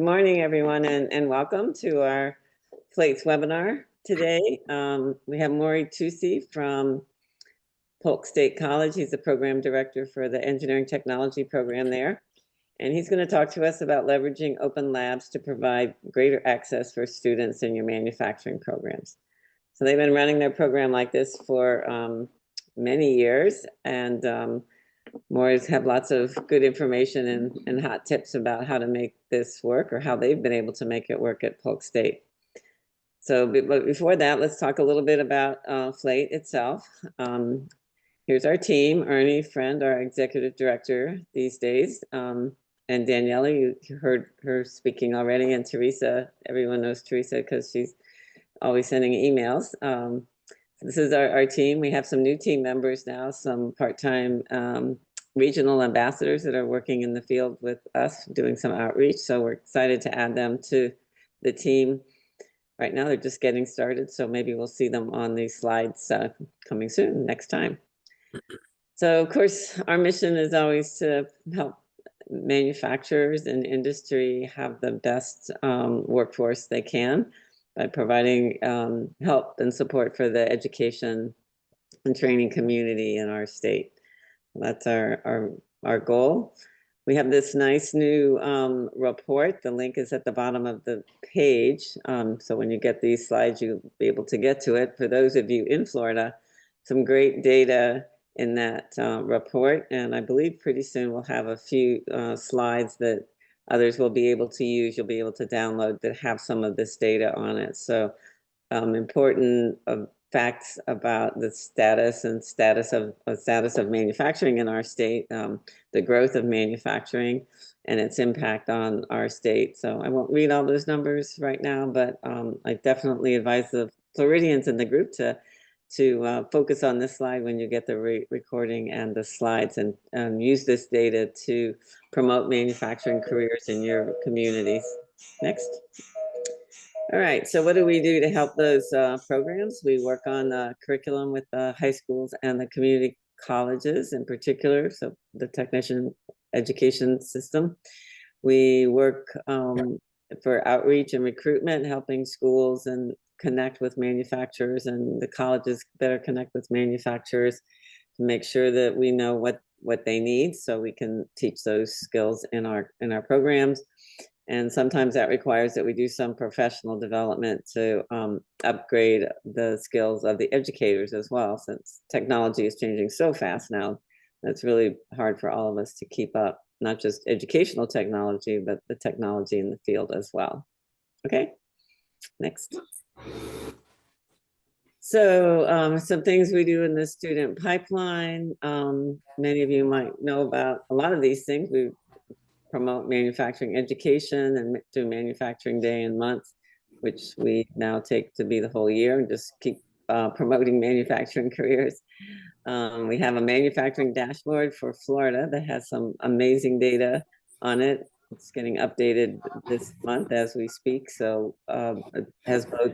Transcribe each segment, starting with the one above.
Good morning, everyone, and welcome to our FLATE webinar today. We have Maury Tusi from Polk State College. He's the program director for the engineering technology program there. And he's going to talk to us about leveraging open labs to provide greater access for students in your manufacturing programs. So they've been running their program like this for many years, and Maury's have lots of good information and hot tips about how to make this work or how they've been able to make it work at Polk State. So, but before that, let's talk a little bit about FLATE itself. Here's our team: Ernie Friend, our executive director these days, and Daniela, you heard her speaking already, and Teresa, everyone knows Teresa because she's always sending emails. This is our team. We have some new team members now, some part-time regional ambassadors that are working in the field with us, doing some outreach. So we're excited to add them to the team. Right now, they're just getting started, so maybe we'll see them on these slides coming soon, next time. So, of course, our mission is always to help manufacturers and industry have the best workforce they can by providing help and support for the education and training community in our state. That's our goal. We have this nice new report. The link is at the bottom of the page. So when you get these slides, you'll be able to get to it. For those of you in Florida, some great data in that report. And I believe pretty soon we'll have a few slides that others will be able to use. You'll be able to download that have some of this data on it. So important facts about the status of manufacturing in our state, the growth of manufacturing and its impact on our state. So I won't read all those numbers right now, but I definitely advise the Floridians in the group to focus on this slide when you get the recording and the slides, and use this data to promote manufacturing careers in your communities. Next. All right, so what do we do to help those programs? We work on curriculum with the high schools and the community colleges in particular, so the technician education system. We work for outreach and recruitment, helping schools and connect with manufacturers, and the colleges better connect with manufacturers to make sure that we know what they need so we can teach those skills in our programs. And sometimes that requires that we do some professional development to upgrade the skills of the educators as well, since technology is changing so fast now. That's really hard for all of us to keep up, not just educational technology, but the technology in the field as well. Okay, next. So some things we do in the student pipeline. Many of you might know about a lot of these things. We promote manufacturing education and do manufacturing day and month, which we now take to be the whole year, and just keep promoting manufacturing careers. We have a manufacturing dashboard for Florida that has some amazing data on it. It's getting updated this month as we speak. So it has both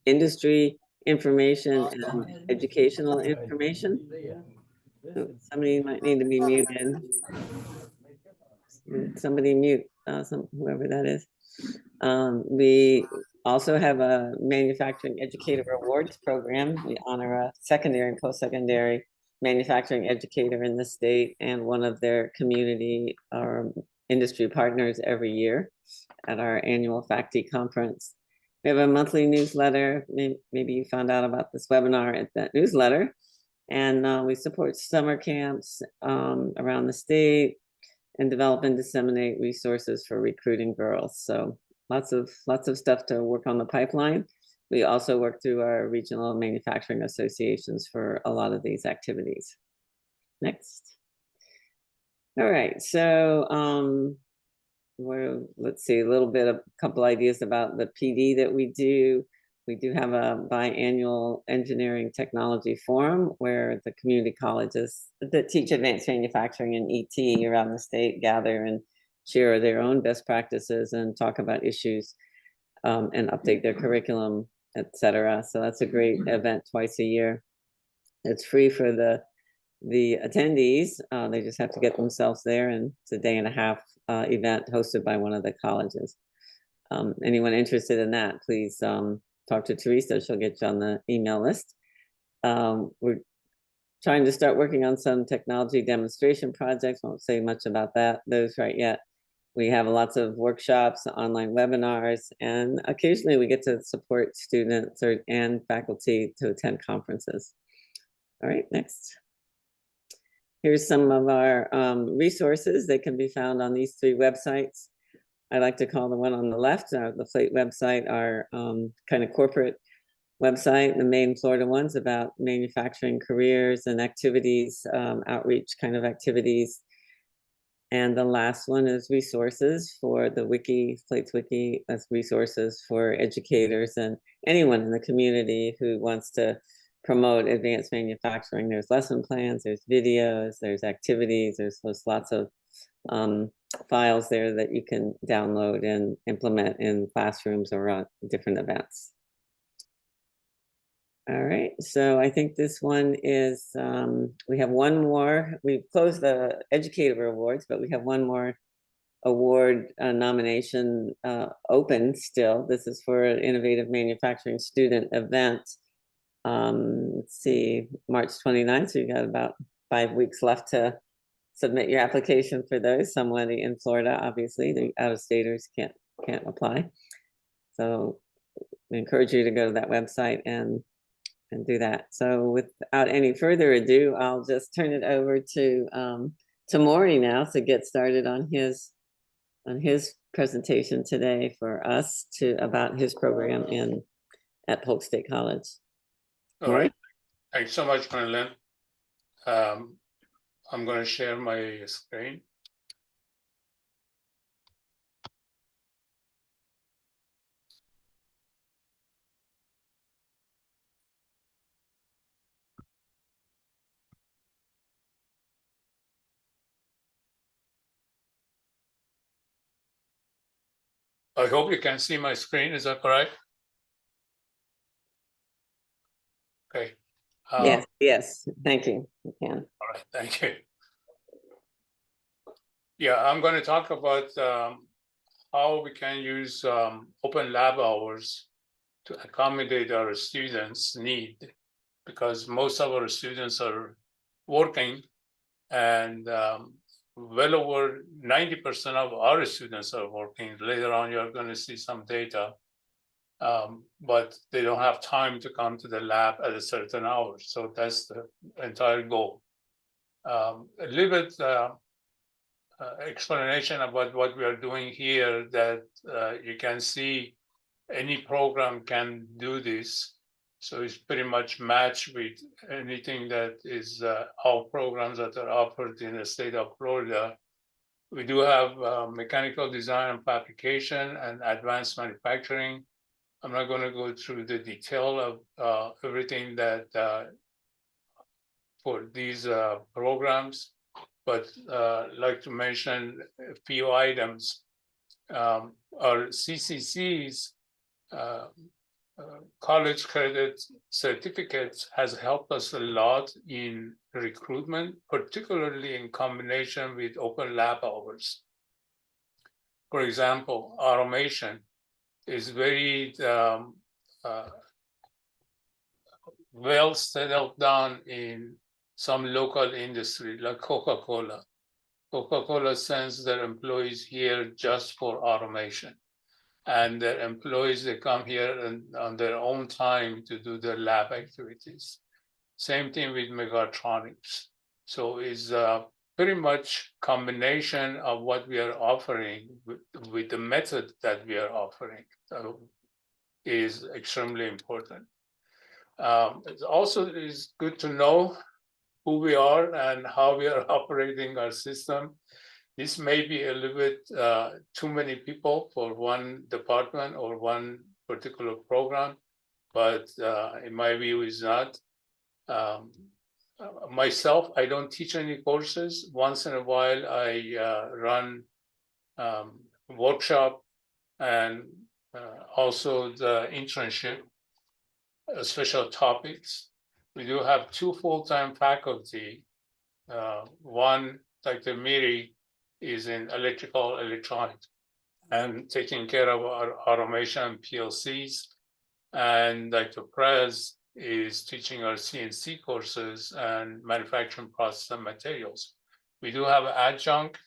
industry information and educational information. So somebody might need to be muted. Somebody mute whoever that is. We also have a manufacturing educator awards program. We honor a secondary and post-secondary manufacturing educator in the state and one of their community or industry partners every year at our annual FACTI conference. We have a monthly newsletter. Maybe you found out about this webinar at that newsletter. And we support summer camps around the state and develop and disseminate resources for recruiting girls. So lots of stuff to work on the pipeline. We also work through our regional manufacturing associations for a lot of these activities. Next. All right, so let's see, a couple ideas about the PD that we do. We do have a biannual engineering technology forum where the community colleges that teach advanced manufacturing and ET around the state gather and share their own best practices and talk about issues and update their curriculum, etc. So that's a great event twice a year. It's free for the attendees. They just have to get themselves there, and it's a day and a half event hosted by one of the colleges. anyone interested in that, please talk to Teresa. She'll get you on the email list. We're trying to start working on some technology demonstration projects. Won't say much about those right yet. We have lots of workshops, online webinars, and occasionally we get to support students and faculty to attend conferences. All right, next. Here's some of our resources. They can be found on these 3 websites. I like to call the one on the left, the FLATE website, our kind of corporate website. The main Florida one's about manufacturing careers and activities, outreach kind of activities. And the last one is resources for the wiki, FLATE's wiki. That's resources for educators and anyone in the community who wants to promote advanced manufacturing. There's lesson plans, there's videos, there's activities, there's lots of files there that you can download and implement in classrooms or on different events. All right, so I think this one is, we have one more. We've closed the educator awards, but we have one more award nomination open still. This is for an innovative manufacturing student event. Let's see, March 29th, so you got about 5 weeks left to submit your application for those. Somebody in Florida, obviously, the out-of-staters can't apply. So we encourage you to go to that website and do that. So without any further ado, I'll just turn it over to Maury now to get started on his presentation today for us about his program at Polk State College. All right. Thanks so much, Marilyn. I'm going to share my screen. I hope you can see my screen. Is that correct? Okay. Yes. Thank you. You can. All right. Thank you. Yeah, I'm going to talk about how we can use open lab hours to accommodate our students' need, because most of our students are working, and well over 90% of our students are working. Later on, you're going to see some data, but they don't have time to come to the lab at a certain hour. So that's the entire goal. A little bit explanation about what we are doing here, that you can see any program can do this. So it's pretty much matched with anything that is all programs that are offered in the state of Florida. We do have mechanical design and fabrication and advanced manufacturing. I'm not going to go through the detail of everything that for these programs, but like to mention a few items. Our CCCs, college credit certificates, has helped us a lot in recruitment, particularly in combination with open lab hours. For example, automation is very well settled down in some local industry like Coca-Cola. Coca-Cola sends their employees here just for automation. And their employees, they come here and on their own time to do their lab activities. Same thing with Megatronics. So it's pretty much combination of what we are offering with the method that we are offering is extremely important. It also is good to know who we are and how we are operating our system. This may be a little bit too many people for one department or one particular program, but in my view is not. Myself, I don't teach any courses. Once in a while, I run workshop and also the internship, special topics. We do have 2 full-time faculty. One, Dr. Miri, is in electrical electronics, and taking care of our automation PLCs. And Dr. Perez is teaching our CNC courses and manufacturing process and materials. We do have an adjunct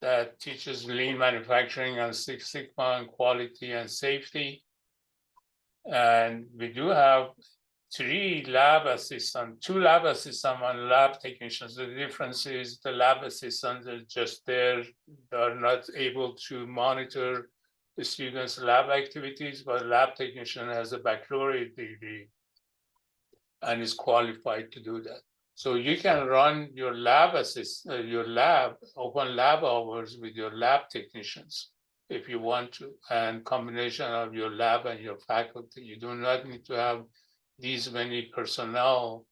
that teaches lean manufacturing and Six Sigma and quality and safety. And we do have 3 lab assistants, 2 lab assistants and lab technicians. The difference is the lab assistants are just there. They're not able to monitor the students' lab activities, but lab technician has a baccalaureate degree and is qualified to do that. So you can run your lab open lab hours with your lab technicians if you want to, and combination of your lab and your faculty. You do not need to have these many personnel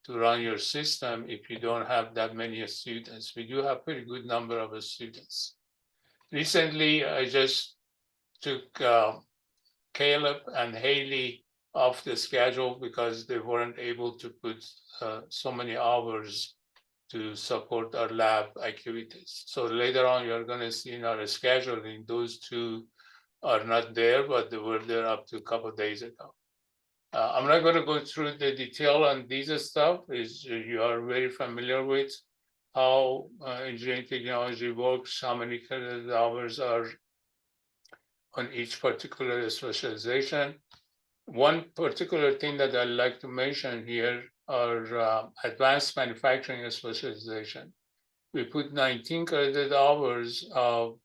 to run your system if you don't have that many students. We do have pretty good number of students. Recently, I just took Caleb and Haley off the schedule because they weren't able to put so many hours to support our lab activities. So later on, you're going to see in our scheduling, those 2 are not there, but they were there up to a couple of days ago. I'm not going to go through the detail on these stuff. You are very familiar with how engineering technology works, how many credit hours are on each particular specialization. One particular thing that I'd like to mention here are advanced manufacturing specialization. We put 19 credit hours of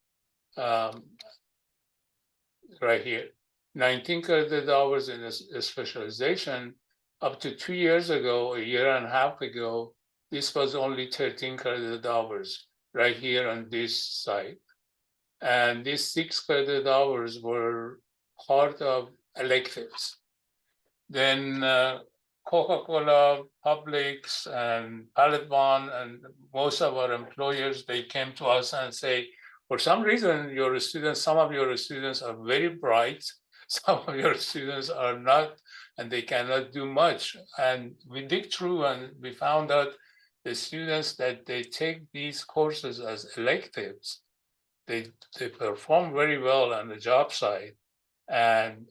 right here, 19 credit hours in a specialization. Up to 2 years ago, a year and a half ago, this was only 13 credit hours right here on this side. And these 6 credit hours were part of electives. Then Coca-Cola, Publix, and Pallet Bond, and most of our employers, they came to us and say, for some reason, some of your students are very bright, some of your students are not, and they cannot do much. And we dig through and we found out the students that they take these courses as electives, they perform very well on the job site. And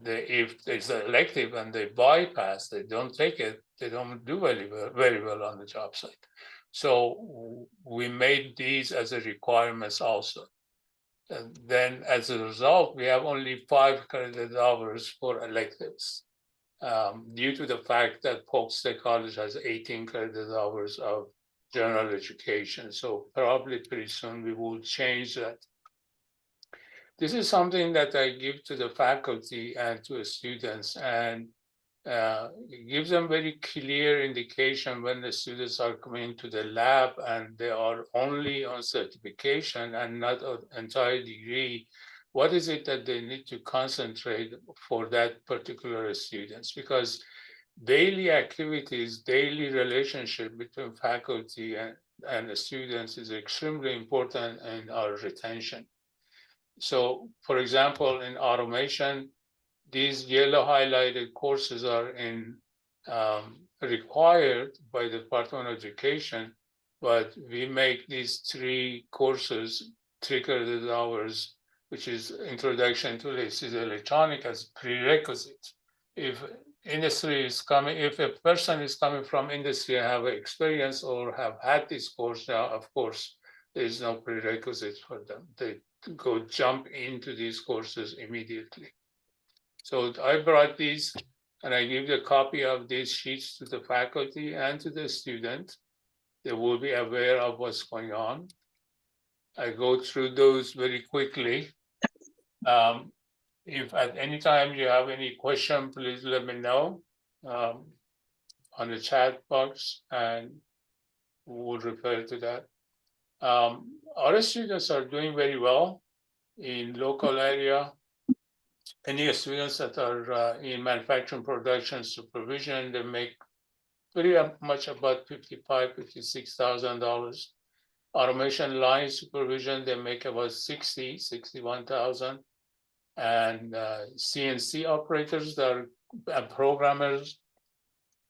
if it's an elective and they bypass, they don't take it, they don't do very well on the job site. So we made these as a requirements also. And then as a result, we have only 5 credit hours for electives due to the fact that Polk State College has 18 credit hours of general education. So probably pretty soon we will change that. This is something that I give to the faculty and to the students, and it gives them very clear indication when the students are coming to the lab and they are only on certification and not an entire degree. What is it that they need to concentrate for that particular students? Because daily activities, daily relationship between faculty and the students is extremely important in our retention. So, for example, in automation, these yellow highlighted courses are required by the Department of Education, but we make these 3 courses, 3 credit hours, which is Introduction to Electronics as prerequisite. If a person is coming from industry and have experience or have had this course now, of course, there is no prerequisite for them. They go jump into these courses immediately. So I brought these and I give the copy of these sheets to the faculty and to the student. They will be aware of what's going on. I go through those very quickly. If at any time you have any question, please let me know on the chat box and we'll refer to that. Our students are doing very well in local area. Any students that are in manufacturing production supervision, they make pretty much about $55,000, $56,000. Automation line supervision, they make about $61,000. And CNC operators that are programmers.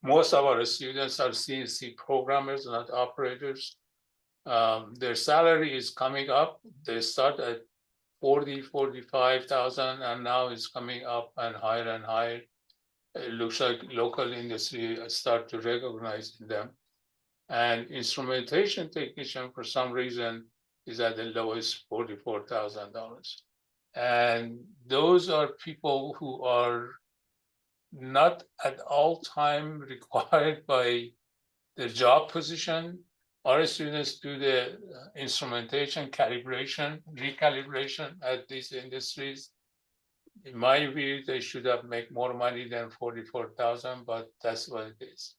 Most of our students are CNC programmers, not operators. Their salary is coming up. They start at 45,000, and now it's coming up and higher. It looks like local industry start to recognize them. And instrumentation technician, for some reason, is at the lowest, $44,000. And those are people who are not at all time required by the job position. Our students do the instrumentation, calibration, recalibration at these industries. In my view, they should have made more money than 44,000, but that's what it is.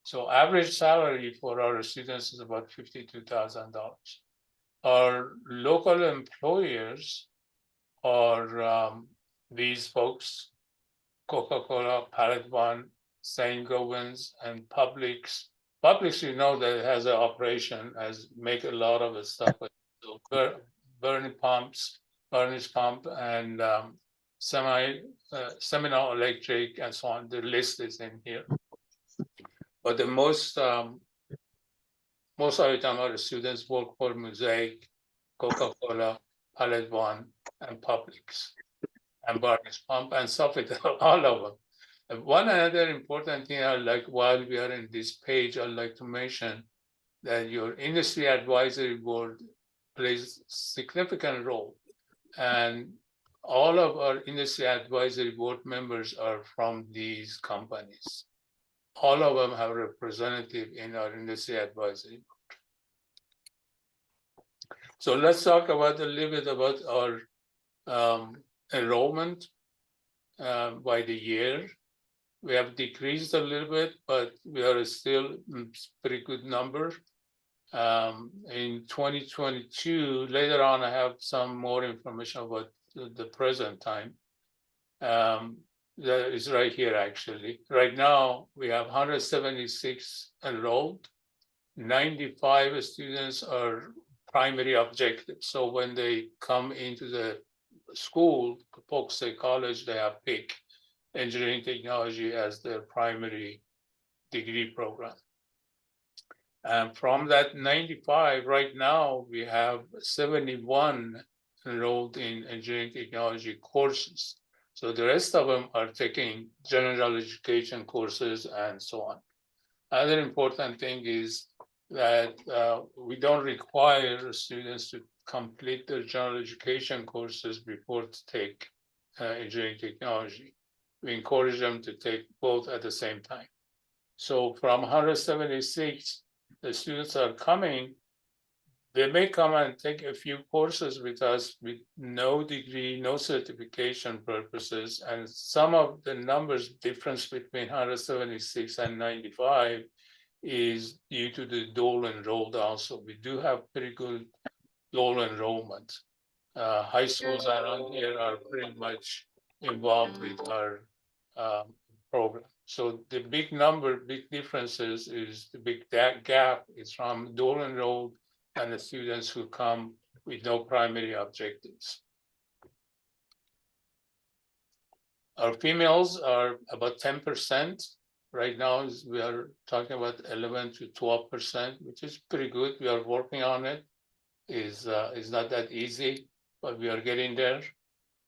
So average salary for our students is about $52,000. Our local employers are these folks: Coca-Cola, Pallet One, St. Gobans, and Publix. Publix, you know, that has an operation, as make a lot of stuff, so burning pumps, burnish pump, and Seminole Electric, and so on. The list is in here. But the most of the time, our students work for Mosaic, Coca-Cola, Pallet One, and Publix, and Barnes Pump, and Sofitel, all of them. And one other important thing I like, while we are in this page, I'd like to mention that your industry advisory board plays a significant role. And all of our industry advisory board members are from these companies. All of them have representative in our industry advisory board. So let's talk about a little bit about our enrollment by the year. We have decreased a little bit, but we are still pretty good number. In 2022, later on, I have some more information about the present time. That is right here, actually. Right now, we have 176 enrolled. 95 students are primary objectives. So when they come into the school, Polk State College, they have picked engineering technology as their primary degree program. And from that 95, right now, we have 71 enrolled in engineering technology courses. So the rest of them are taking general education courses and so on. Other important thing is that we don't require students to complete their general education courses before to take engineering technology. We encourage them to take both at the same time. So from 176, the students are coming. They may come and take a few courses with us with no degree, no certification purposes, and some of the numbers difference between 176 and 95 is due to the dual enrolled also. We do have pretty good dual enrollment. High schools around here are pretty much involved with our program. So the big number, big differences is the big gap is from dual enrolled and the students who come with no primary objectives. Our females are about 10%. Right now, we are talking about 11 to 12%, which is pretty good. We are working on it. It's not that easy, but we are getting there.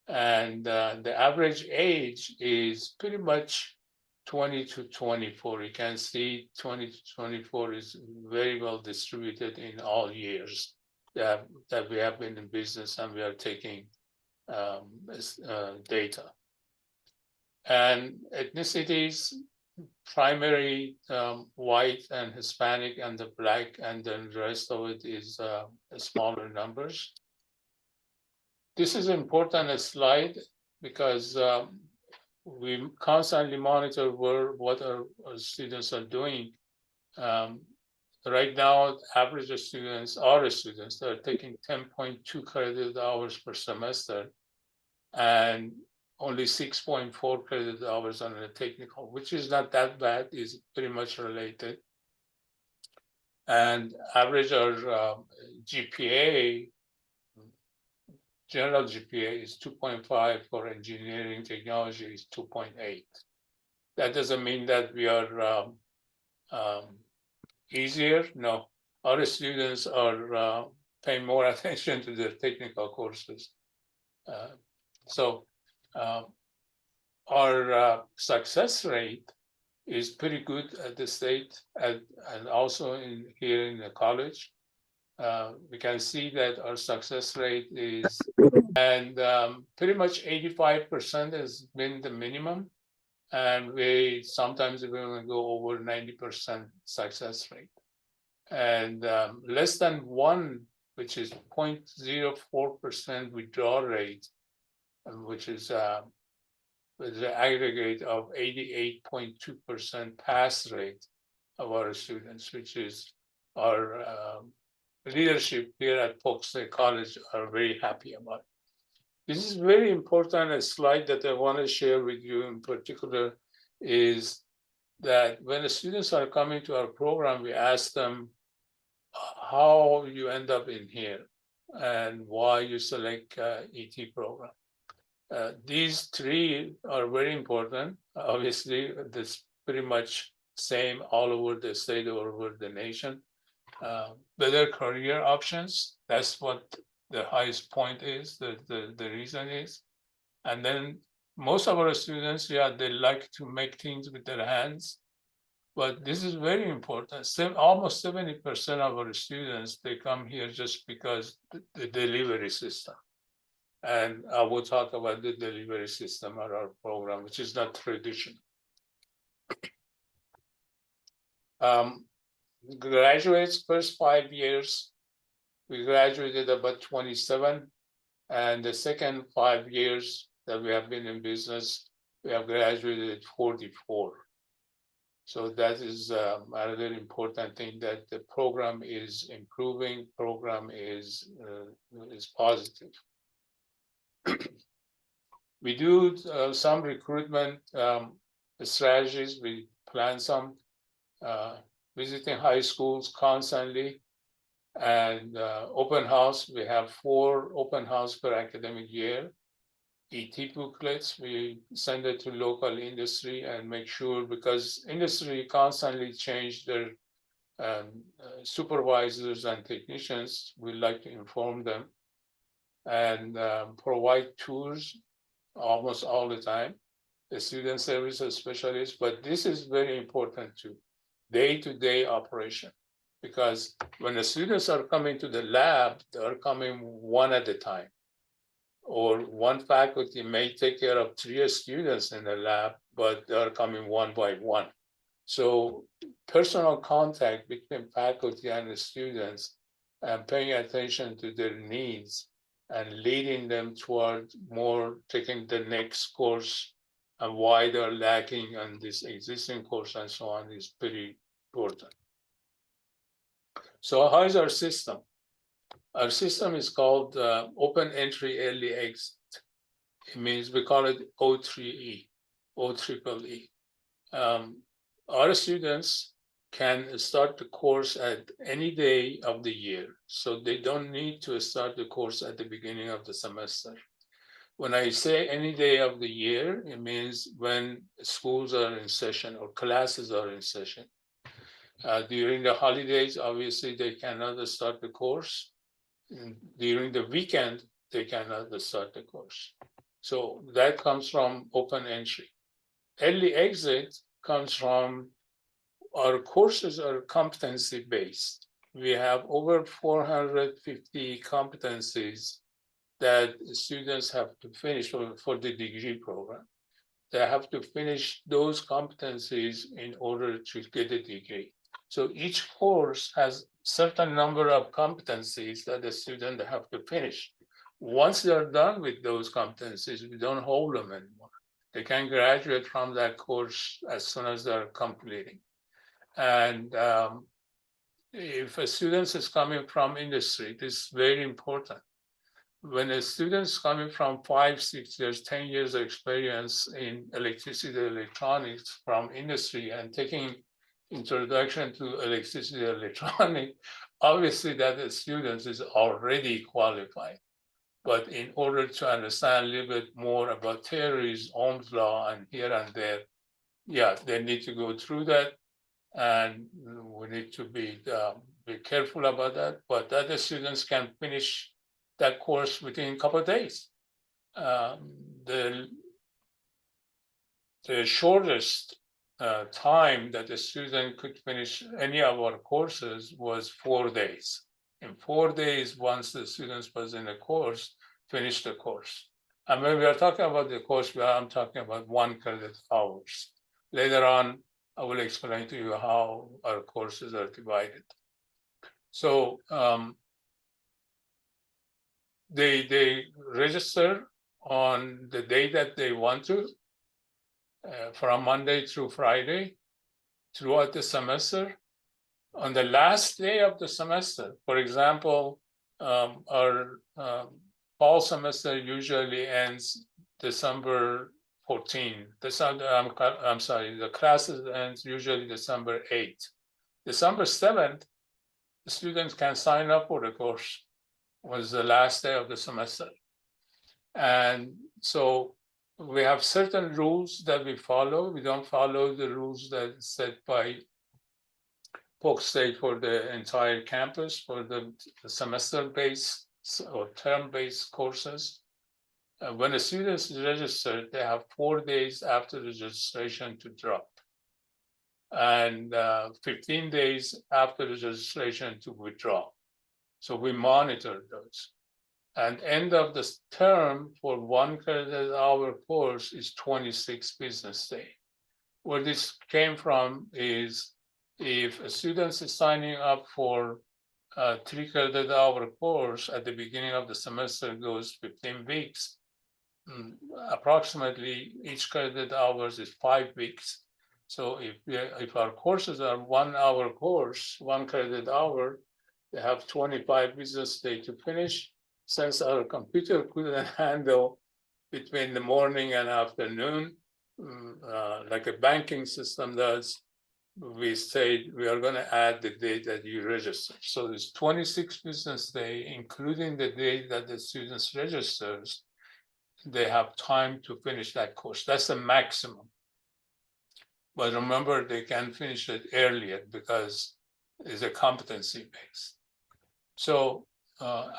And the average age is pretty much 20 to 24. You can see 20 to 24 is very well distributed in all years that we have been in business and we are taking data. And ethnicities, primary white and Hispanic and the Black, and then the rest of it is smaller numbers. This is important slide because we constantly monitor what our students are doing. Right now, average students, our students, they're taking 10.2 credit hours per semester and only 6.4 credit hours on the technical, which is not that bad, is pretty much related. And average our GPA, general GPA is 2.5, for engineering technology is 2.8. That doesn't mean that we are easier. No, our students are paying more attention to their technical courses So our success rate is pretty good at the state and also here in the college. We can see that our success rate is, and pretty much 85% has been the minimum. And we sometimes even go over 90% success rate. And less than one, which is 0.04% withdrawal rate, which is with the aggregate of 88.2% pass rate of our students, which is our leadership here at Polk State College are very happy about. This is very important. A slide that I want to share with you in particular is that when the students are coming to our program, we ask them how you end up in here and why you select ET program. These three are very important. Obviously, this pretty much same all over the state, all over the nation. Better career options, that's what the highest point is, the reason is. And then most of our students, yeah, they like to make things with their hands. But this is very important. Almost 70% of our students, they come here just because the delivery system. And I will talk about the delivery system at our program, which is not traditional. Graduates, first 5 years, we graduated about 27. And the second 5 years that we have been in business, we have graduated 44. So that is another important thing, that the program is improving, program is positive. We do some recruitment strategies. We plan some visiting high schools constantly, and open house. We have 4 open house per academic year. ET booklets, we send it to local industry and make sure, because industry constantly change their supervisors and technicians, we like to inform them and provide tours almost all the time, the student services specialists, but this is very important too, day-to-day operation, because when the students are coming to the lab, they are coming one at a time. Or one faculty may take care of 3 students in the lab, but they're coming one by one. So personal contact between faculty and the students and paying attention to their needs and leading them toward more taking the next course and why they're lacking on this existing course and so on is pretty important. So how is our system? Our system is called Open Entry Early Exit. It means we call it O3E, OEEE. Our students can start the course at any day of the year, so they don't need to start the course at the beginning of the semester. When I say any day of the year, it means when schools are in session or classes are in session. During the holidays, obviously, they cannot start the course. During the weekend, they cannot start the course. So that comes from open entry. Early exit comes from our courses are competency-based. We have over 450 competencies that students have to finish for the degree program. They have to finish those competencies in order to get a degree. So each course has certain number of competencies that the student have to finish. Once they're done with those competencies, we don't hold them anymore. They can graduate from that course as soon as they're completing. And if a student is coming from industry, this is very important. When a student is coming from 5, 6 years, 10 years of experience in electricity, electronics from industry and taking introduction to electricity, electronics, obviously that the student is already qualified. But in order to understand a little bit more about theories, Ohm's law, and here and there, yeah, they need to go through that. And we need to be careful about that. But other students can finish that course within a couple of days. the shortest time that a student could finish any of our courses was 4 days. In 4 days, once the students was in the course, finish the course. And when we are talking about the course, I'm talking about 1 credit hours. Later on, I will explain to you how our courses are divided. So they register on the day that they want to, from Monday through Friday, throughout the semester. On the last day of the semester, for example, our fall semester usually ends December 14. I'm sorry, the classes ends usually December 8. December 7th, the students can sign up for the course. It was the last day of the semester. And so we have certain rules that we follow. We don't follow the rules that set by Polk State for the entire campus for the semester-based or term-based courses. When a student is registered, they have 4 days after registration to drop, and 15 days after registration to withdraw. So we monitor those. And end of the term for 1 credit hour course is 26 business days. Where this came from is if a student is signing up for a 3 credit hour course at the beginning of the semester goes 15 weeks, approximately each credit hours is 5 weeks. So if our courses are 1 hour course, 1 credit hour, they have 25 business days to finish. Since our computer couldn't handle between the morning and afternoon, like a banking system does, we say we are going to add the day that you register. So there's 26 business days, including the day that the students registers, they have time to finish that course. That's the maximum. But remember, they can finish it earlier because it's a competency based. So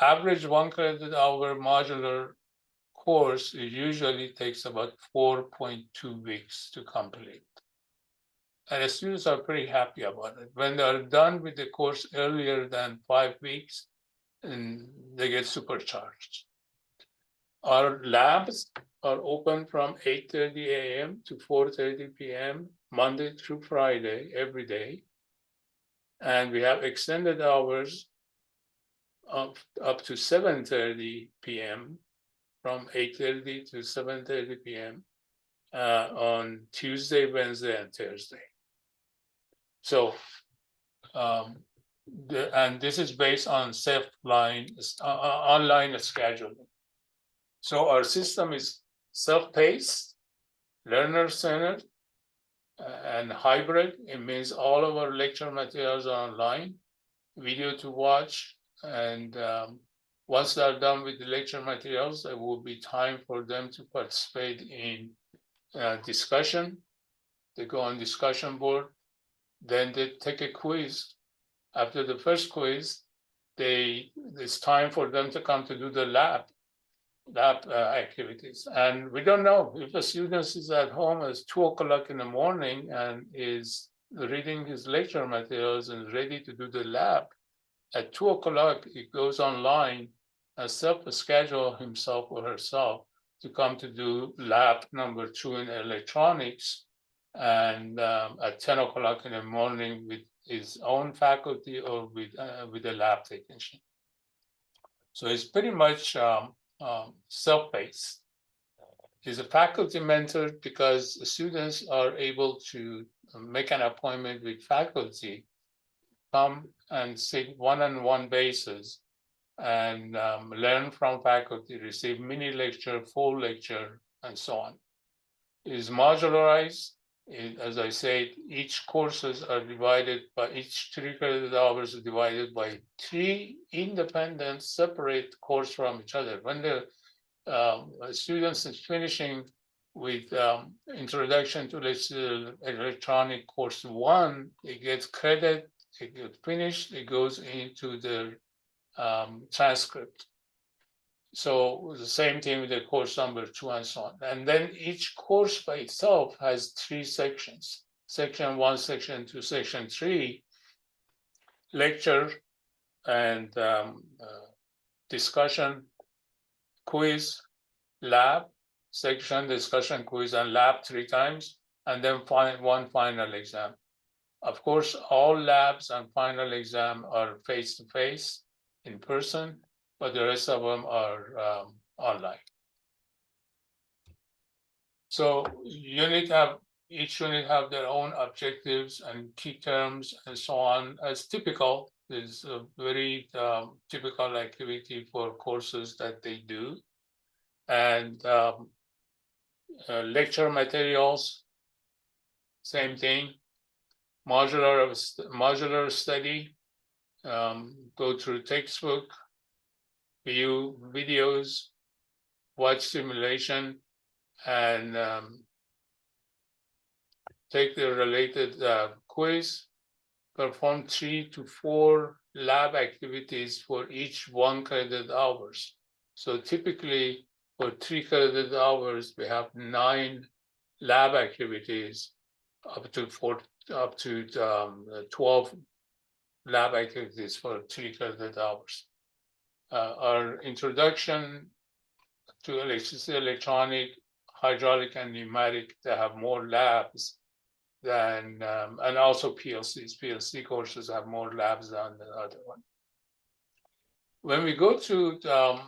average 1 credit hour modular course usually takes about 4.2 weeks to complete. And the students are pretty happy about it. When they're done with the course earlier than 5 weeks, and they get supercharged. Our labs are open from 8:30 a.m. to 4:30 p.m., Monday through Friday, every day. And we have extended hours up to 7:30 p.m., from 8:30 to 7:30 p.m. On Tuesday, Wednesday, and Thursday. So, and this is based on online scheduling. So our system is self-paced, learner-centered, and hybrid. It means all of our lecture materials are online, video to watch, and once they're done with the lecture materials, there will be time for them to participate in discussion. They go on discussion board, then they take a quiz. After the first quiz, it's time for them to come to do the lab activities. And we don't know if a student is at home at 2 o'clock in the morning and is reading his lecture materials and ready to do the lab. At 2 o'clock, he goes online and self-schedule himself or herself to come to do lab number 2 in electronics, and at 10 o'clock in the morning with his own faculty or with a lab technician. So it's pretty much self-paced. He's a faculty mentor because the students are able to make an appointment with faculty, come and sit one-on-one basis and learn from faculty, receive mini lecture, full lecture, and so on. It is modularized. As I said, each courses are divided by each 3 credit hours are divided by 3 independent, separate course from each other. When the students is finishing with introduction to electronic course 1, it gets credit, it gets finished, it goes into the transcript. So the same thing with the course number 2 and so on. And then each course by itself has 3 sections. Section 1, Section 2, Section 3, lecture and discussion, quiz, lab, section, discussion, quiz, and lab 3 times, and then one final exam. Of course, all labs and final exam are face-to-face, in person, but the rest of them are online. So each unit have their own objectives and key terms and so on. As typical, is a very typical activity for courses that they do. And lecture materials, same thing. Modular study, go through textbook, view videos, watch simulation, and take the related quiz, perform 3 to 4 lab activities for each 1 credit hours. So typically for 3 credit hours, we have 9 lab activities, up to 12 lab activities for 3 credit hours. Our introduction to electricity, electronic, hydraulic, and pneumatic, they have more labs than, and also PLCs. PLC courses have more labs than the other one. When we go to the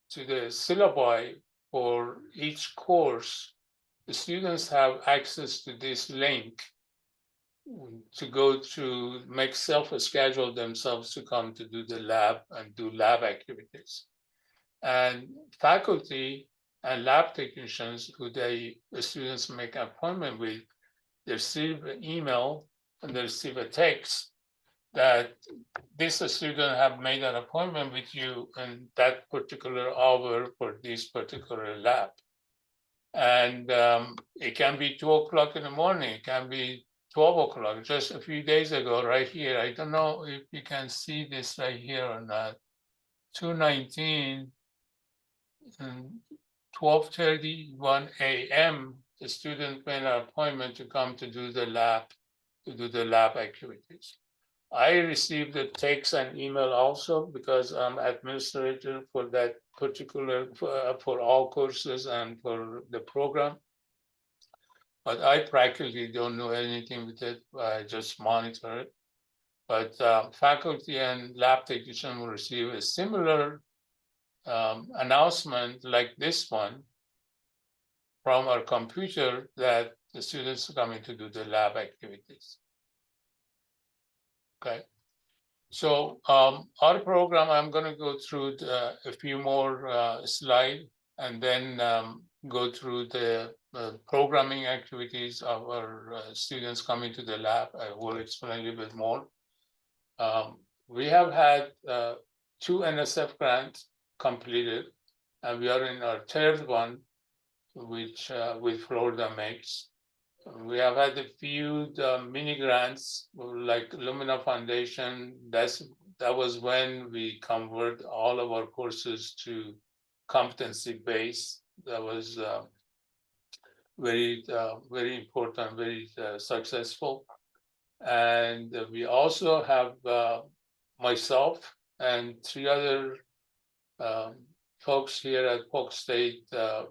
syllabi for each course, the students have access to this link to go to make self-schedule themselves to come to do the lab and do lab activities. And faculty and lab technicians who the students make an appointment with, they receive an email and they receive a text that this student have made an appointment with you in that particular hour for this particular lab. And it can be 2 o'clock in the morning, it can be 12 o'clock. Just a few days ago, right here, I don't know if you can see this right here or not, 2:19 and 12:31 a.m., the student made an appointment to come to do the lab activities. I received the text and email also because I'm administrator for that particular, for all courses and for the program. But I practically don't know anything with it. I just monitor it. But faculty and lab technician will receive a similar announcement like this one from our computer that the students are coming to do the lab activities. Okay. So our program, I'm going to go through a few more slides and then go through the programming activities of our students coming to the lab. I will explain a little bit more. We have had 2 NSF grants completed, and we are in our 3rd one, which with Florida makes. We have had a few mini grants like Lumina Foundation. That was when we convert all of our courses to competency-based. That was very important, very successful. And we also have myself and 3 other folks here at Polk State.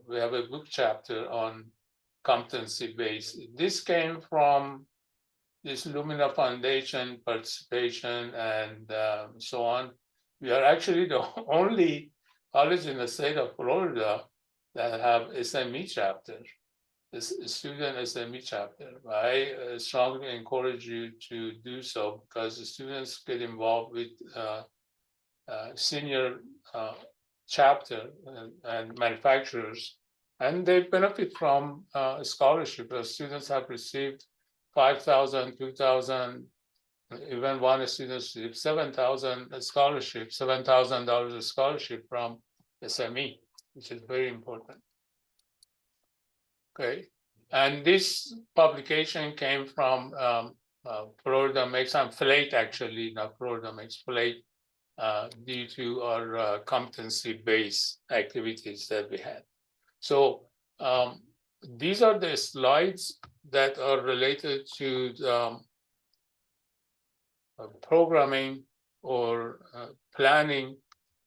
We have a book chapter on competency-based. This came from this Lumina Foundation participation and so on. We are actually the only college in the state of Florida that have SME chapter, this student SME chapter. I strongly encourage you to do so because the students get involved with senior chapter and manufacturers, and they benefit from a scholarship. The students have received $5,000, $2,000, even one student received $7,000 scholarship, $7,000 scholarship from SME, which is very important. Okay, and this publication came from Florida Makes, and FLATE actually, not Florida Makes, FLATE. due to our competency-based activities that we had. So these are the slides that are related to programming or planning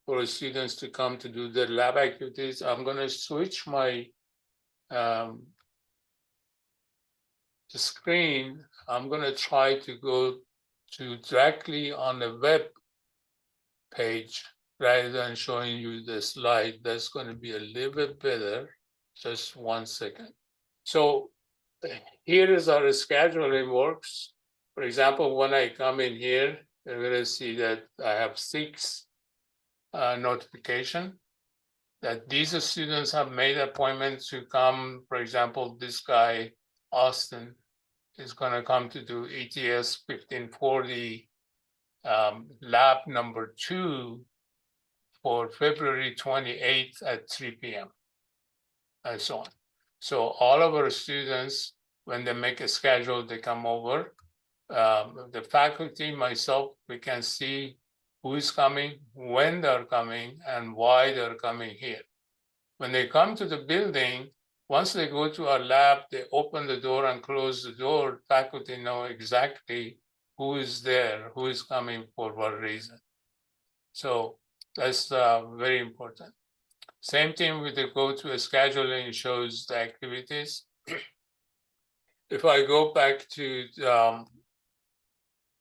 for students to come to do their lab activities. I'm going to switch my screen. I'm going to try to go to directly on the web page rather than showing you the slide. That's going to be a little bit better. Just 1 second. So here is our scheduling works. For example, when I come in here, you're going to see that I have 6 notification that these students have made appointments to come. For example, this guy, Austin, is going to come to do ETS 1540 lab number 2 for February 28th at 3 p.m. and so on. So all of our students, when they make a schedule, they come over. The faculty, myself, we can see who is coming, when they're coming, and why they're coming here. When they come to the building, once they go to our lab, they open the door and close the door. Faculty know exactly who is there, who is coming for what reason. So that's very important. Same thing with the go to a scheduling shows the activities. If I go back to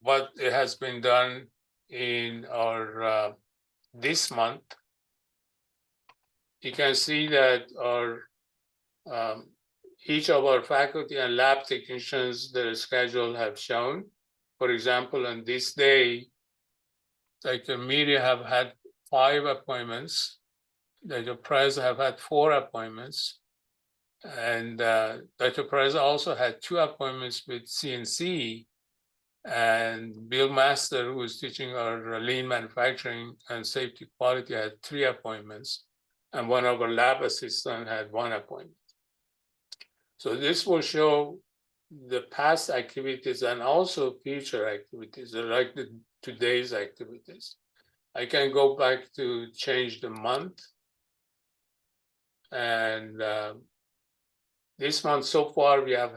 what has been done in our this month, you can see that our each of our faculty and lab technicians, their schedule have shown. For example, on this day, Dr. Media have had 5 appointments. Dr. Perez have had 4 appointments. And Dr. Perez also had 2 appointments with CNC. And Bill Master, who is teaching our lean manufacturing and safety quality, had 3 appointments. And one of our lab assistants had 1 appointment. So this will show the past activities and also future activities, like today's activities. I can go back to change the month. And this month so far, we have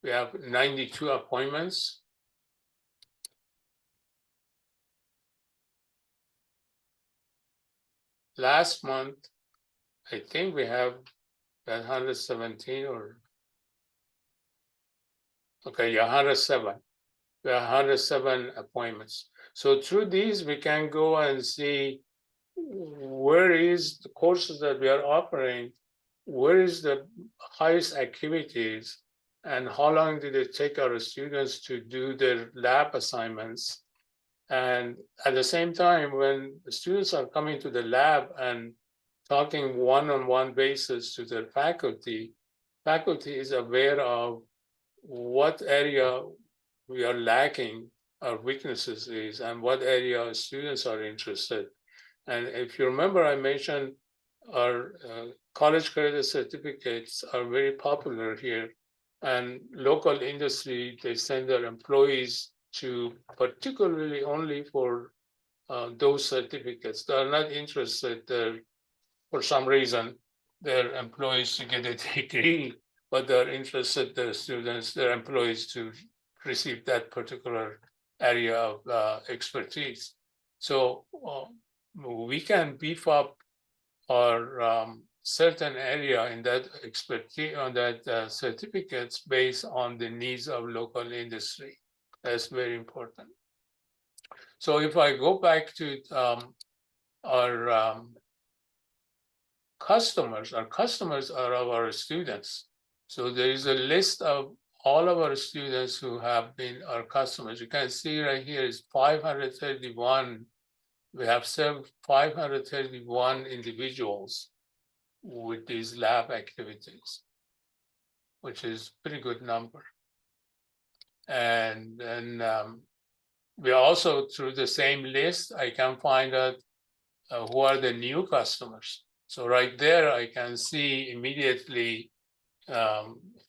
92 appointments. Last month, I think we have 117 or, okay, yeah, 107. We have 107 appointments. So through these, we can go and see where is the courses that we are offering, where is the highest activities, and how long did it take our students to do their lab assignments. And at the same time, when the students are coming to the lab and talking one-on-one basis to their faculty is aware of what area we are lacking, our weaknesses is, and what area students are interested. And if you remember, I mentioned our college credit certificates are very popular here, and local industry, they send their employees to particularly only for those certificates. They're not interested for some reason, their employees to get a degree, but they're interested, their students, their employees to receive that particular area of expertise. So we can beef up our certain area in that expertise, on that certificates based on the needs of local industry. That's very important. So if I go back to our customers are our students. So there is a list of all of our students who have been our customers. You can see right here is 531. We have served 531 individuals with these lab activities, which is pretty good number. And then we also, through the same list, I can find out who are the new customers. So right there, I can see immediately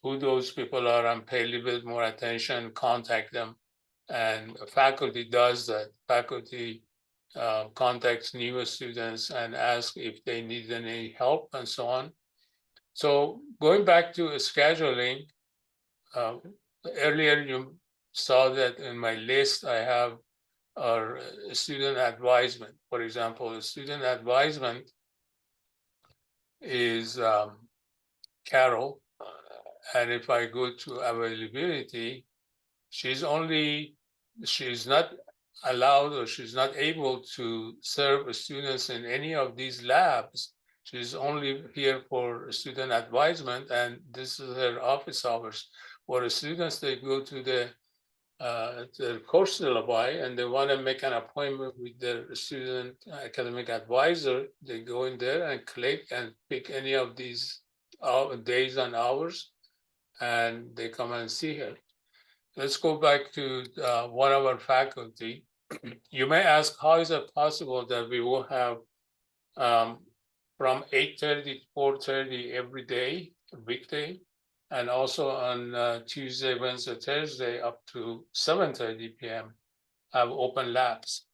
who those people are and pay a little bit more attention, contact them. And faculty does that. Faculty contact new students and ask if they need any help and so on. So going back to scheduling, earlier you saw that in my list I have our student advisement. For example, student advisement is Carol, and if I go to availability, she's not allowed or she's not able to serve students in any of these labs. She's only here for student advisement, and this is her office hours. For the students, they go to the course syllabi and they want to make an appointment with their student academic advisor. They go in there and click and pick any of these days and hours, and they come and see her. Let's go back to one of our faculty. You may ask, how is it possible that we will have from 8:30 to 4:30 every day, weekday, and also on Tuesday, Wednesday, Thursday up to 7:30 p.m. have open labs.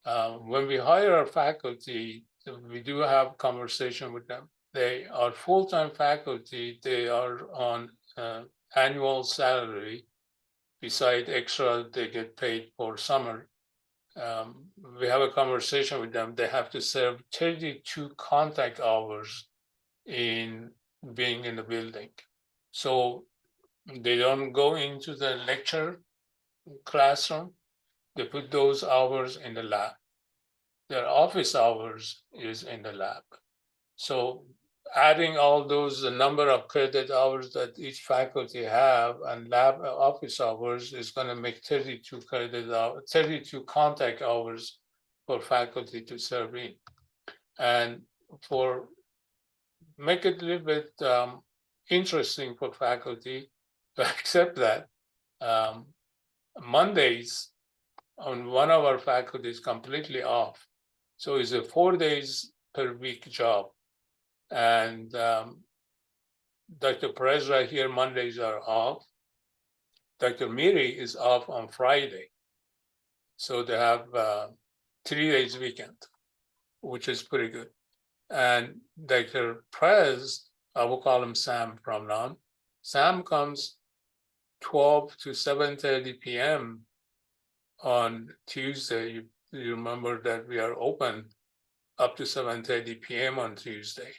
When we hire our faculty, we do have conversation with them. They are full-time faculty. They are on annual salary. Beside extra, they get paid for summer. We have a conversation with them. They have to serve 32 contact hours in being in the building. So they don't go into the lecture classroom. They put those hours in the lab. Their office hours is in the lab. So adding all those, the number of credit hours that each faculty have and lab office hours is going to make 32 credit hours, 32 contact hours for faculty to serve in. And for make it a little bit interesting for faculty to accept that, Mondays on one of our faculty is completely off. So it's a 4 days per week job. And Dr. Perez right here, Mondays are off. Dr. Miri is off on Friday. So they have 3 days weekend, which is pretty good. And Dr. Perez, I will call him Sam from now. Sam comes 12 to 7:30 p.m. on Tuesday. You remember that we are open up to 7:30 p.m. on Tuesday.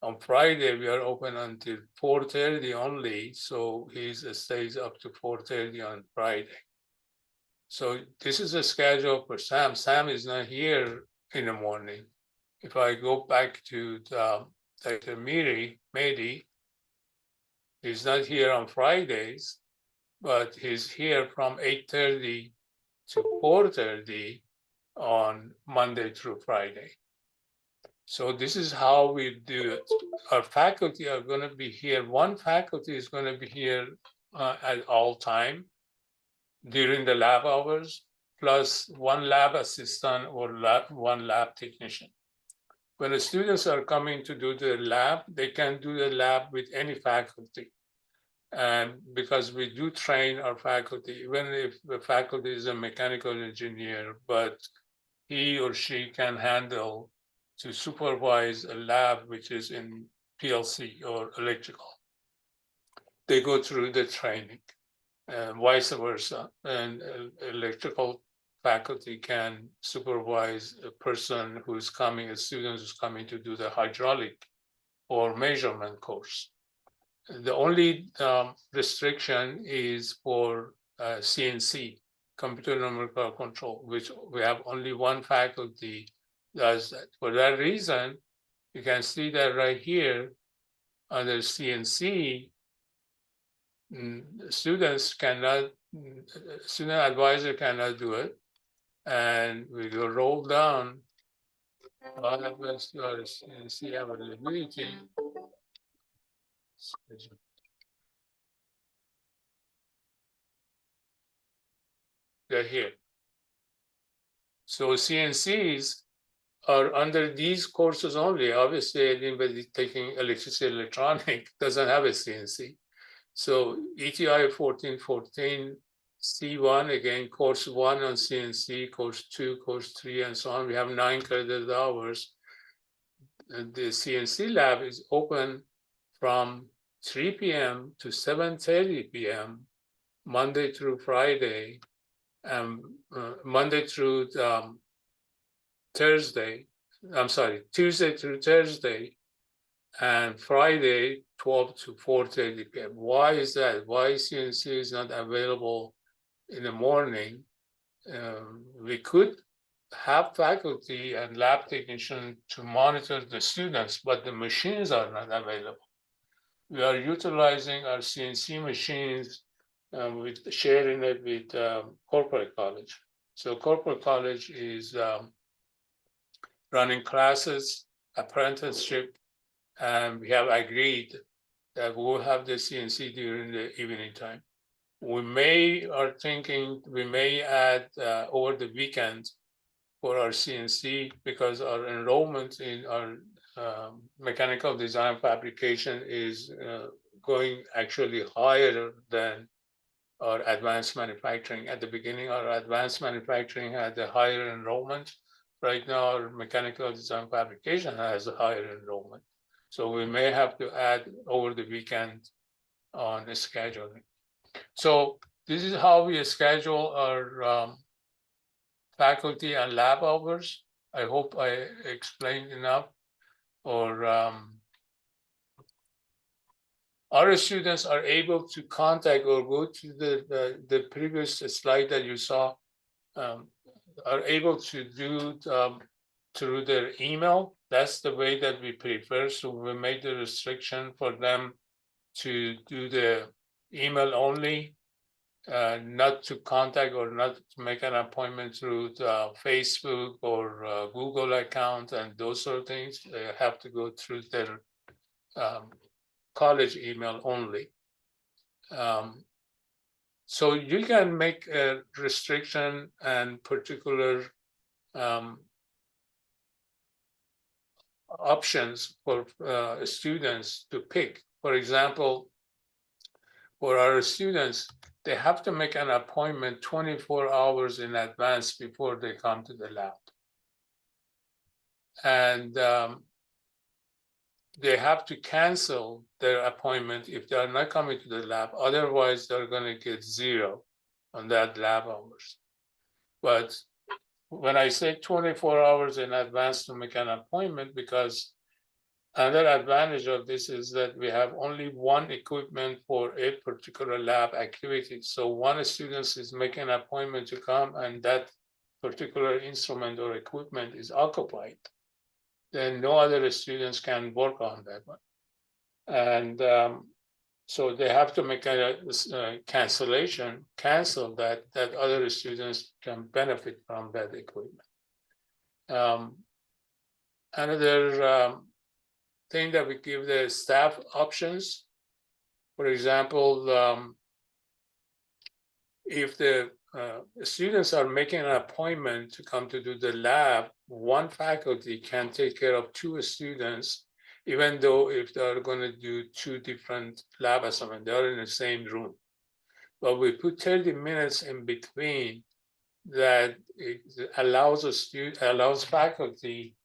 On Friday, we are open until 4:30 only, so he stays up to 4:30 on Friday. So this is a schedule for Sam. Sam is not here in the morning. If I go back to Dr. Mehdi, he's not here on Fridays, but he's here from 8:30 to 4:30 on Monday through Friday. So this is how we do it. Our faculty are going to be here. One faculty is going to be here at all time during the lab hours, plus one lab assistant or one lab technician. When the students are coming to do the lab, they can do the lab with any faculty. And because we do train our faculty, even if the faculty is a mechanical engineer, but he or she can handle to supervise a lab which is in PLC or electrical. They go through the training, and vice versa. And electrical faculty can supervise a person who's coming, a student who's coming to do the hydraulic or measurement course. The only restriction is for CNC, computer numerical control, which we have only one faculty does that. For that reason, you can see that right here under CNC, student advisor cannot do it. And we will roll down all of us to our CNC availability. They're here. So CNCs are under these courses only. Obviously, anybody taking electricity electronic doesn't have a CNC. So ETI 1414 C1, again, course 1 on CNC, course 2, course 3, and so on. We have 9 credit hours. And the CNC lab is open from 3 p.m. to 7:30 p.m. Monday through Friday, Monday through Thursday. I'm sorry, Tuesday through Thursday, and Friday 12 to 4:30 p.m. Why is that? Why CNC is not available in the morning? We could have faculty and lab technician to monitor the students, but the machines are not available. We are utilizing our CNC machines with sharing it with corporate college. So corporate college is running classes, apprenticeship, and we have agreed that we'll have the CNC during the evening time. We may add over the weekend for our CNC, because our enrollment in our mechanical design fabrication is going actually higher than our advanced manufacturing. At the beginning, our advanced manufacturing had a higher enrollment. Right now, our mechanical design fabrication has a higher enrollment. So we may have to add over the weekend on the scheduling. So this is how we schedule our faculty and lab hours. I hope I explained enough. Or our students are able to contact, or go to the previous slide that you saw, are able to do through their email. That's the way that we prefer. So we made the restriction for them to do the email only, not to contact or not to make an appointment through Facebook or Google account and those sort of things. They have to go through their college email only. So you can make a restriction and particular options for students to pick. For example, for our students, they have to make an appointment 24 hours in advance before they come to the lab. And they have to cancel their appointment if they are not coming to the lab. Otherwise, they're going to get 0 on that lab hours. But when I say 24 hours in advance to make an appointment, because another advantage of this is that we have only one equipment for a particular lab activity. So one student is making an appointment to come, and that particular instrument or equipment is occupied, then no other students can work on that one. And so they have to make a cancellation, cancel that other students can benefit from that equipment. Another thing that we give the staff options. For example, if the students are making an appointment to come to do the lab, one faculty can take care of 2 students, even though if they're going to do 2 different lab assignments, they're in the same room. But we put 30 minutes in between that it allows faculty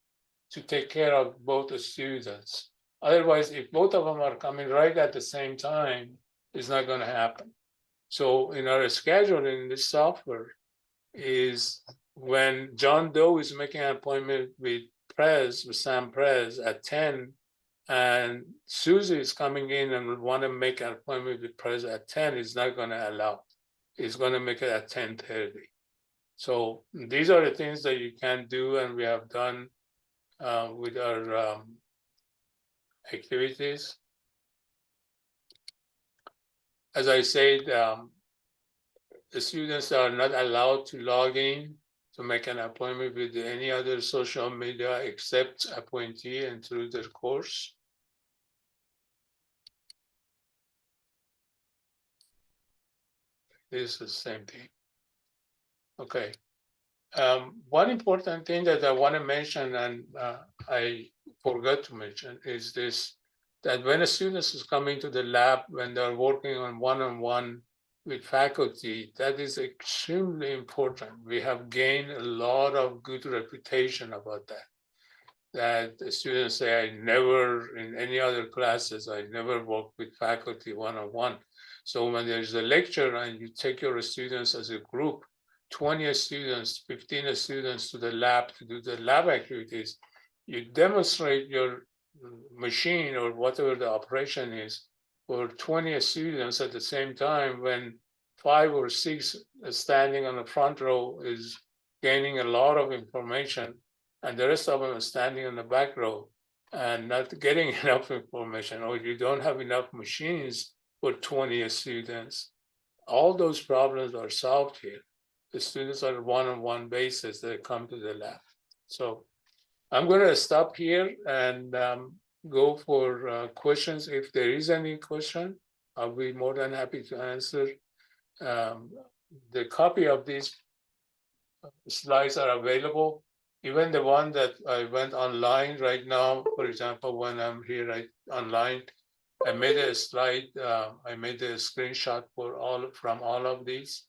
to take care of both the students. Otherwise, if both of them are coming right at the same time, it's not going to happen. So in our scheduling in this software is when John Doe is making an appointment with Sam Prez at 10, and Susie is coming in and would want to make an appointment with Prez at 10, is not going to allow. It's going to make it at 10:30. So these are the things that you can do, and we have done with our activities. As I said, the students are not allowed to log in to make an appointment with any other social media except appointee and through their course. This is the same thing. Okay. One important thing that I want to mention, and I forgot to mention, is this, that when a student is coming to the lab, when they're working on one-on-one with faculty, that is extremely important. We have gained a lot of good reputation about that. That the students say, I never, in any other classes, I never work with faculty one-on-one. So when there's a lecture and you take your students as a group, 20 students, 15 students to the lab to do the lab activities, you demonstrate your machine or whatever the operation is for 20 students at the same time, when 5 or 6 standing on the front row is gaining a lot of information, and the rest of them are standing in the back row and not getting enough information, or you don't have enough machines for 20 students. All those problems are solved here. The students are one-on-one basis that come to the lab. So I'm going to stop here and go for questions. If there is any question, I'll be more than happy to answer. The copy of these slides are available. Even the one that I went online right now, for example, when I'm here online, I made a slide, I made a screenshot from all of these.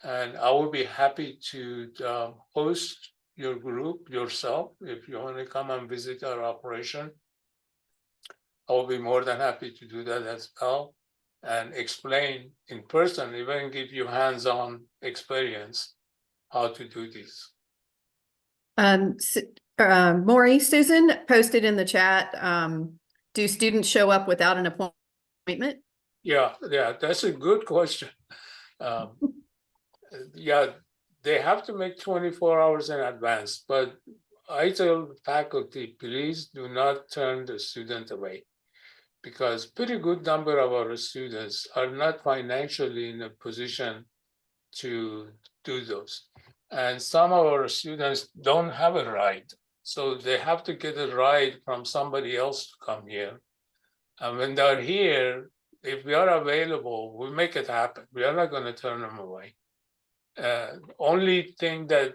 And I will be happy to host your group yourself. If you want to come and visit our operation, I will be more than happy to do that as well and explain in person, even give you hands-on experience how to do this. Maury, Susan posted in the chat, do students show up without an appointment? Yeah, that's a good question. Yeah, they have to make 24 hours in advance, but I tell faculty, please do not turn the student away, because pretty good number of our students are not financially in a position to do those. And some of our students don't have a ride, so they have to get a ride from somebody else to come here. And when they're here, if we are available, we make it happen. We are not going to turn them away. Only time that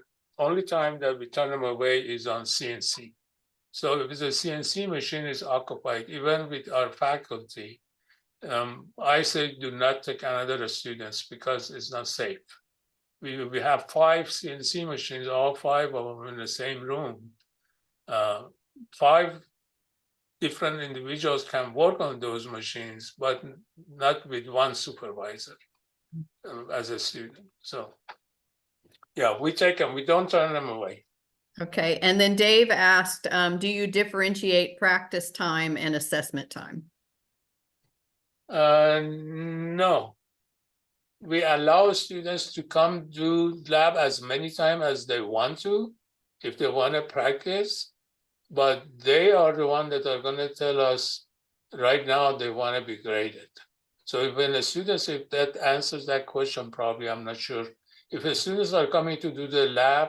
we turn them away is on CNC. So if the CNC machine is occupied, even with our faculty, I say do not take another students because it's not safe. We have 5 CNC machines, all 5 of them in the same room. 5 different individuals can work on those machines, but not with one supervisor as a student. So yeah, we take them, we don't turn them away. Okay, and then Dave asked, do you differentiate practice time and assessment time? No. We allow students to come do lab as many times as they want to, if they want to practice, but they are the ones that are going to tell us right now they want to be graded. So when the students, if that answers that question, probably, I'm not sure. If the students are coming to do the lab,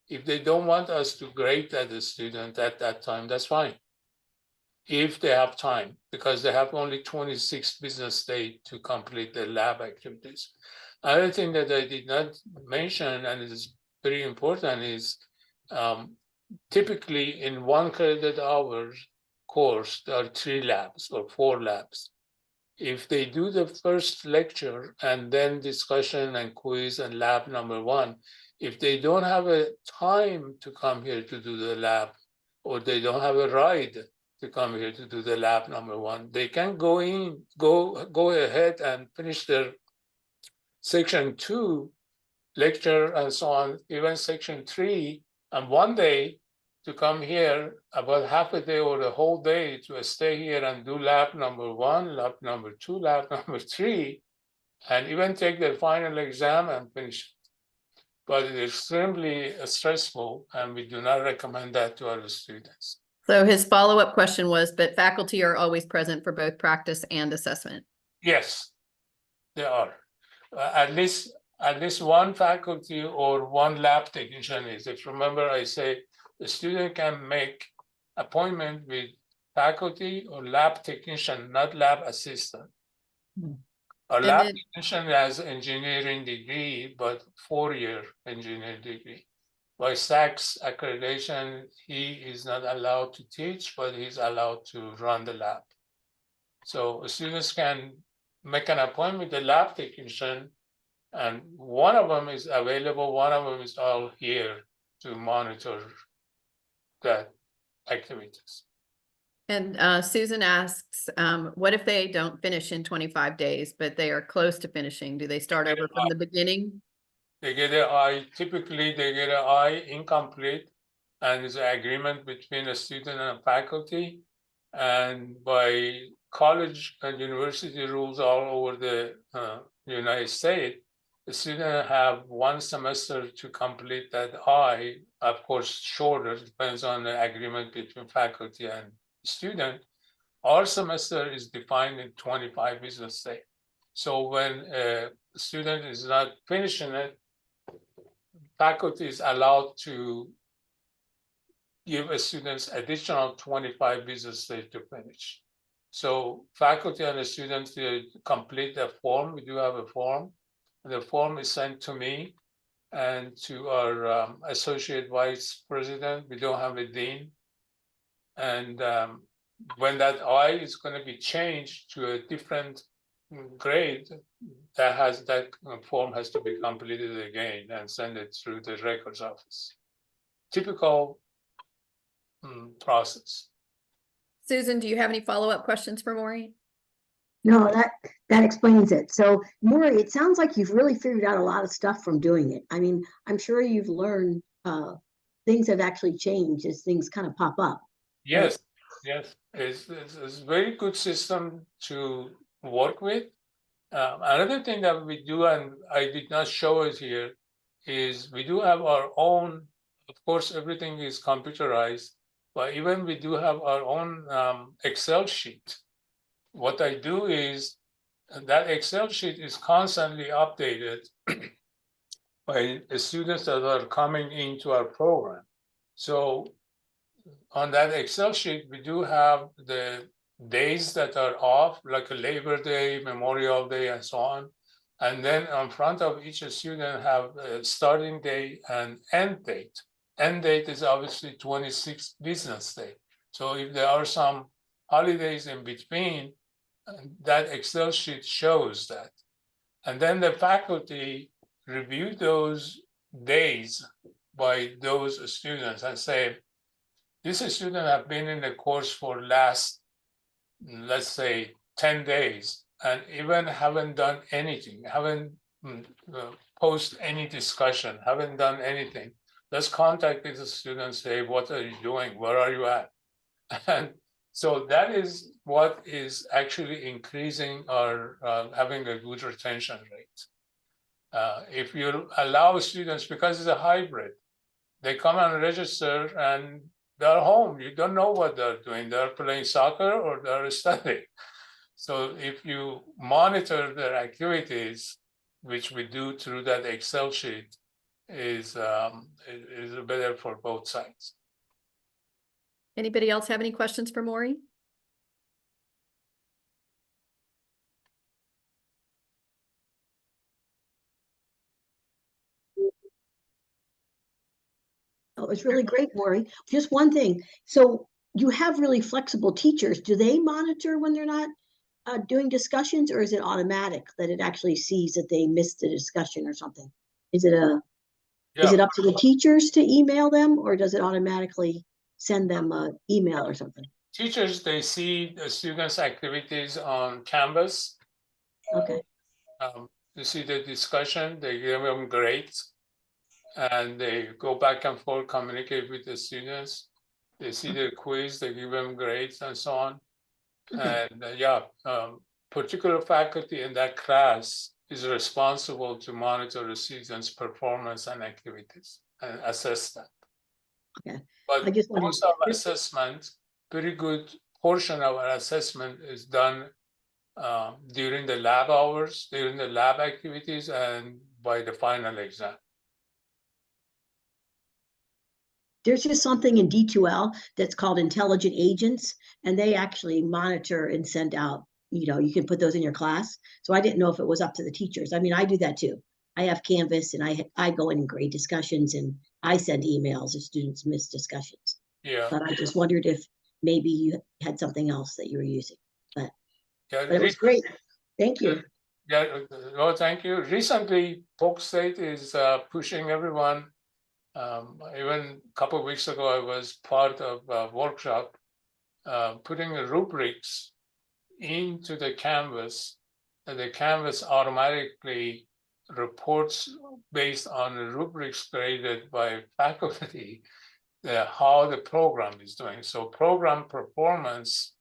if they don't want us to grade the student at that time, that's fine. If they have time, because they have only 26 business days to complete the lab activities. Another thing that I did not mention, and it is very important, is typically in 1 credit hour course, there are 3 labs or 4 labs. If they do the first lecture and then discussion and quiz and lab number 1, if they don't have a time to come here to do the lab, or they don't have a ride to come here to do the lab number 1, they can go ahead and finish their section 2 lecture and so on, even section 3, and one day to come here, about half a day or the whole day to stay here and do lab number 1, lab number 2, lab number 3, and even take their final exam and finish it. But it is extremely stressful, and we do not recommend that to our students. So his follow-up question was, but faculty are always present for both practice and assessment? Yes, they are. At least one faculty or one lab technician is. If you remember, I say the student can make appointment with faculty or lab technician, not lab assistant. A lab technician has engineering degree, but 4-year engineering degree. By SACS accreditation, he is not allowed to teach, but he's allowed to run the lab. So students can make an appointment with the lab technician, and one of them is available, one of them is all here to monitor that activities. And Susan asks, what if they don't finish in 25 days, but they are close to finishing? Do they start over from the beginning? They get an I, typically they get an I incomplete, and it's an agreement between a student and a faculty. And by college and university rules all over the United States, the student have 1 semester to complete that I, of course, shorter, depends on the agreement between faculty and student. Our semester is defined in 25 business days. So when a student is not finishing it, faculty is allowed to give a students additional 25 business days to finish. So faculty and the students complete the form. We do have a form. The form is sent to me and to our associate vice president. We don't have a dean. And when that I is going to be changed to a different grade, that form has to be completed again and send it through the records office. Typical process. Susan, do you have any follow-up questions for Maury? No, that explains it. So, Maury, it sounds like you've really figured out a lot of stuff from doing it. I mean, I'm sure you've learned things have actually changed as things kind of pop up. Yes, yes, it's a very good system to work with. Another thing that we do, and I did not show it here, is we do have our own, of course, everything is computerized, but even we do have our own Excel sheet. What I do is that Excel sheet is constantly updated by the students that are coming into our program. So on that Excel sheet, we do have the days that are off, like a Labor Day, Memorial Day, and so on. And then in front of each student have a starting date and end date. End date is obviously 26th business day. So if there are some holidays in between, that Excel sheet shows that. And then the faculty review those days by those students and say, this student have been in the course for last, let's say, 10 days, and even haven't done anything, haven't post any discussion, haven't done anything. Let's contact the student and say, what are you doing? Where are you at? And so that is what is actually increasing our having a good retention rate. If you allow students, because it's a hybrid, they come and register and they're home. You don't know what they're doing. They're playing soccer or they're studying. So if you monitor their activities, which we do through that Excel sheet, is better for both sides. Anybody else have any questions for Maury? Oh, it was really great, Maury. Just one thing. So you have really flexible teachers. Do they monitor when they're not doing discussions, or is it automatic that it actually sees that they missed a discussion or something? Is it is it up to the teachers to email them, or does it automatically send them an email or something? Teachers, they see the students' activities on Canvas. Okay. They see the discussion, they give them grades, and they go back and forth, communicate with the students. They see the quiz, they give them grades and so on. Okay. And particular faculty in that class is responsible to monitor the students' performance and activities and assess that. Okay. But I just most of our assessment, pretty good portion of our assessment is done during the lab hours, during the lab activities, and by the final exam. There's just something in D2L that's called intelligent agents, and they actually monitor and send out, you can put those in your class. So I didn't know if it was up to the teachers. I mean, I do that too. I have Canvas and I go in and grade discussions and I send emails if students miss discussions. Yeah. But I just wondered if maybe you had something else that you were using. But Yeah, it was great. Thank you. Yeah, well, thank you. Recently, Polk State is pushing everyone. Even a couple of weeks ago, I was part of a workshop putting the rubrics into the Canvas, and the Canvas automatically reports based on the rubrics created by faculty how the program is doing. So program performance,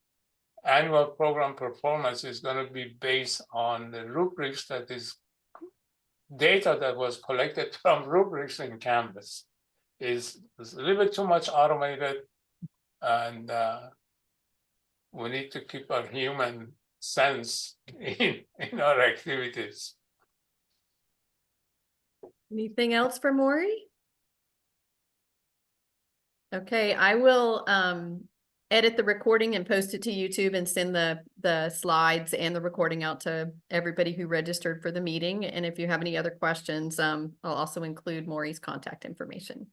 annual program performance is going to be based on the rubrics that is data that was collected from rubrics in Canvas. Is a little bit too much automated, and we need to keep our human sense in our activities. Anything else for Maury? Okay, I will edit the recording and post it to YouTube and send the slides and the recording out to everybody who registered for the meeting. And if you have any other questions, I'll also include Maury's contact information.